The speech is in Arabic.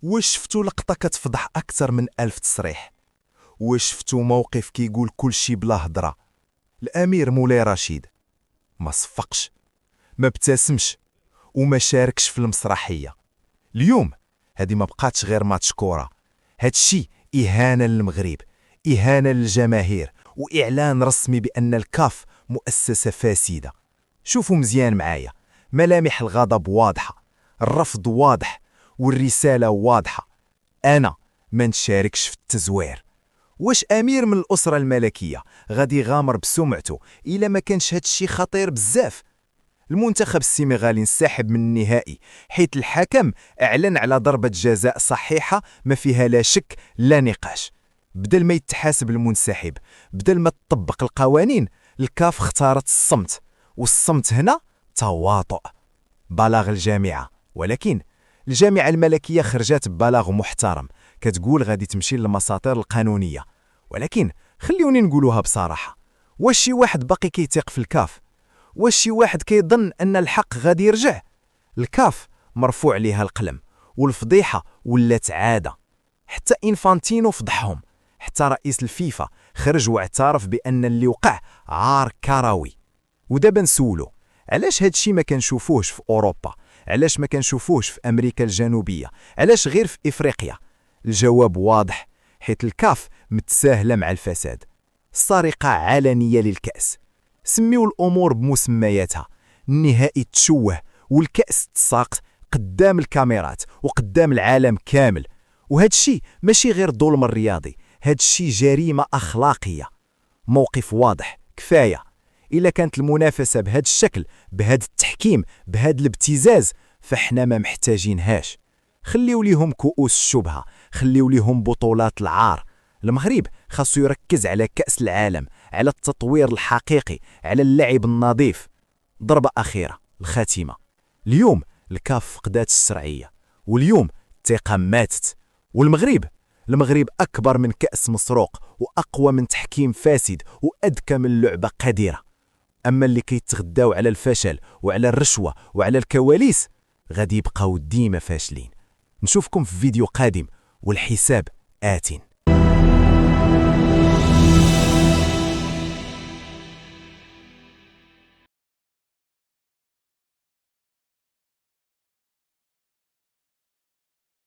واش شفتوا لقطة كتفضح أكثر من 1000 تصريح؟ واش شفتوا موقف كيقول كلشي بلا هضرة؟ الأمير مولاي رشيد ما صفقش، ما ابتسمش، وما شاركش في المسرحية. اليوم هذه ما بقاتش غير ماتش كورة، هادشي إهانة للمغرب، إهانة للجماهير، وإعلان رسمي بأن الكاف مؤسسة فاسدة. شوفوا مزيان معايا، ملامح الغضب واضحة، الرفض واضح، والرسالة واضحة: أنا ما نشاركش في التزوير. واش أمير من الأسرة الملكية غادي يغامر بسمعته إلا ما كانش هادشي خطير بزاف؟ المنتخب السنغالي انسحب من النهائي حيث الحكم أعلن على ضربة جزاء صحيحة ما فيها لا شك لا نقاش. بدل ما يتحاسب المنسحب، بدل ما تطبق القوانين، الكاف اختارت الصمت، والصمت هنا تواطؤ. بلاغ الجامعة، ولكن الجامعة الملكية خرجت ببلاغ محترم كتقول غادي تمشي للمساطر القانونية. ولكن خليوني نقولوها بصراحة، واش شي واحد باقي كيثيق في الكاف؟ واش شي واحد كيظن أن الحق غادي يرجع؟ الكاف مرفوع ليها القلم، والفضيحة ولات عادة. حتى إنفانتينو فضحهم، حتى رئيس الفيفا خرج واعترف بأن اللي وقع عار كروي. ودابا نسولو، علاش هادشي ما كنشوفوهش في أوروبا؟ علاش ما كنشوفوهش في أمريكا الجنوبية؟ علاش غير في إفريقيا؟ الجواب واضح، حيث الكاف متساهلة مع الفساد. سرقة علنية للكأس، سميو الأمور بمسمياتها. النهائي تشوه والكأس تساقط قدام الكاميرات وقدام العالم كامل. وهادشي ماشي غير ظلم الرياضي، هادشي جريمة أخلاقية. موقف واضح، كفاية. إلا كانت المنافسة بهذا الشكل، بهذا التحكيم، بهذا الابتزاز، فاحنا ما محتاجينهاش. خليو ليهم كؤوس الشبهة، خليو ليهم بطولات العار. المغرب خاصو يركز على كأس العالم، على التطوير الحقيقي، على اللعب النظيف. ضربة أخيرة، الخاتمة. اليوم الكاف فقدات الشرعية، واليوم الثقة ماتت. المغرب أكبر من كأس مسروق، وأقوى من تحكيم فاسد، وأذكى من لعبة قديرة. أما اللي كيتغداو على الفشل وعلى الرشوة وعلى الكواليس غادي يبقاو ديما فاشلين. نشوفكم في فيديو قادم، والحساب آتٍ.